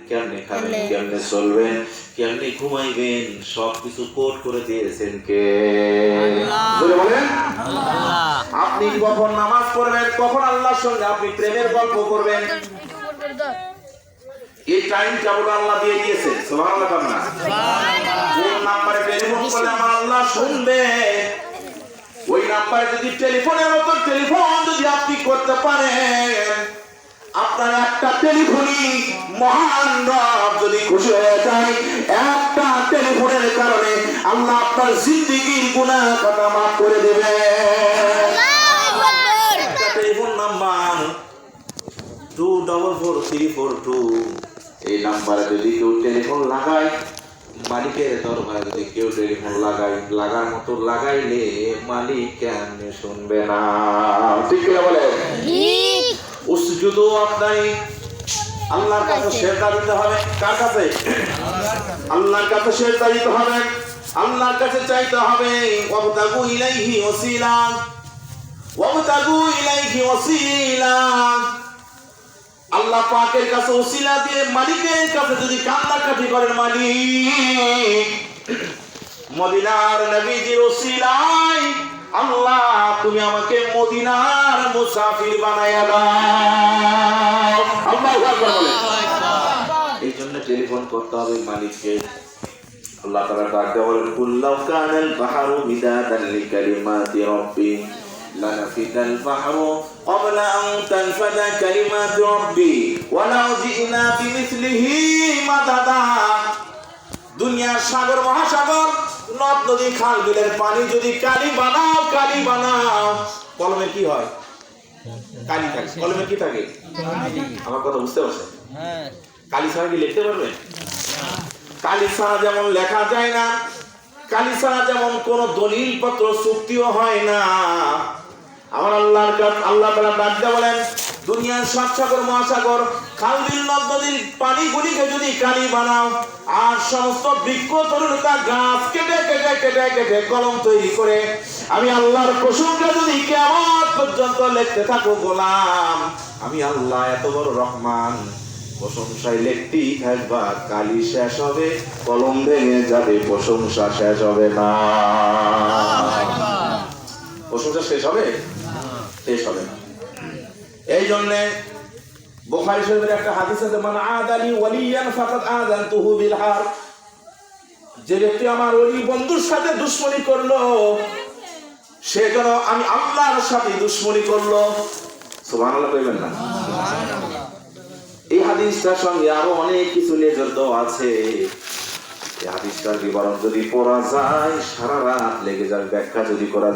কেমনে খাবেন, কেমনে চলবেন, কেমনে ঘুমাইবেন, সবকিছু কোড করে দিয়েছেন কে? বলেন। আপনি কখন নামাজ পড়বেন, কখন আল্লাহর সঙ্গে আপনি প্রেমের গল্প করবেন, এই টাইম টেবিল আল্লাহ দিয়ে দিয়েছে। সুবহানাল্লাহ। কোন নাম্বারে টেলিফোন করলে আমার আল্লাহ শুনবে, ওই নাম্বারে যদি টেলিফোনের মতো টেলিফোন যদি আপনি করতে পারেন, আপনার একটা টেলিফোনই মহান রব যদি খুশি হয়ে যায়, একটা টেলিফোনের কারণে আল্লাহ আপনার জিন্দেগীর গুনাহ খাতা মাফ করে দেবে। একটা টেলিফোন নাম্বার 244342, এই নাম্বারে যদি কেউ টেলিফোন লাগায়, মালিকের দরবারে যদি কেউ টেলিফোন লাগার মতো লাগাইলে মালিক কেমনে শুনবে না? ঠিক কি বলে? উসজুদু আপনাই আল্লাহর কাছে সেজদা দিতে হবে। কার কাছে? আল্লাহর কাছে সেজদা দিতে হবে, আল্লাহর কাছে চাইতে হবে। ওয়াবতাগু ইলাইহি ওয়াসিলা, ওয়াবতাগু ইলাইহি ওয়াসিলা। আল্লাহ পাকের কাছে ওসিলা দিয়ে মালিকের কাছে যদি কান্নাকাটি করেন, মালিক মদিনার নবীজির ওসিলায় আল্লাহ তুমি আমাকে মদিনার মুসাফির বানায়া দাও। আল্লাহু আকবার বলেন। এই জন্য টেলিফোন করতে হবে মালিককে। আল্লাহ তাআলা ডাকতে বলেন, কুল্লাউ কানাল বাহরু মিদাদান লিকালিমাতি রাব্বি লানাফিদাল বাহরু ক্বাবলা আন তানফাদা কালিমাতু রাব্বি ওয়ালাউ জি'না বিমিসলিহি মাদাদা। দুনিয়ার সাগর মহাসাগর নদ নদী খাল বিলের পানি যদি কালি বানাও, কালি বানাও, কলমে কি হয়? কালি থাকে। কলমে কি থাকে? আমার কথা বুঝতে পারছেন? কালি ছাড়া কি লিখতে পারবেন? কালি ছাড়া যেমন লেখা যায় না, কালি ছাড়া যেমন কোন দলিল পত্র চুক্তিও হয় না। আমার আল্লাহর কাছে আল্লাহ তাআলা ডাকতে বলেন, দুনিয়ার সব সাগর মহাসাগর খাল বিল নদ নদীর পানিগুলিকে যদি কালি বানাও, আর সমস্ত বৃক্ষ তরুলতা গাছ কেটে কেটে কেটে কেটে কলম তৈরি করে আমি আল্লাহর প্রশংসা যদি কিয়ামত পর্যন্ত লিখতে থাকো গোলাম, আমি আল্লাহ এত বড় রহমান, প্রশংসায় লিখতেই থাকবা, কালি শেষ হবে, কলম ভেঙে যাবে, প্রশংসা শেষ হবে না। প্রশংসা শেষ হবে? শেষ হবে না। এই জন্য বুখারী শরীফের একটা হাদিস আছে, মান আদালি ওয়ালিয়ান ফাকাদ আযানতুহু বিল হার। যে ব্যক্তি আমার ওলি বন্ধুর সাথে দুশমনি করলো, সে যেন আমি আল্লাহর সাথে দুশমনি করলো। সুবহানাল্লাহ কইবেন না? এই হাদিসটার সঙ্গে আরো অনেক কিছু নির্দেশ আছে। এই হাদিসটার বিবরণ যদি পড়া যায় সারা রাত লেগে যাবে, ব্যাখ্যা যদি করা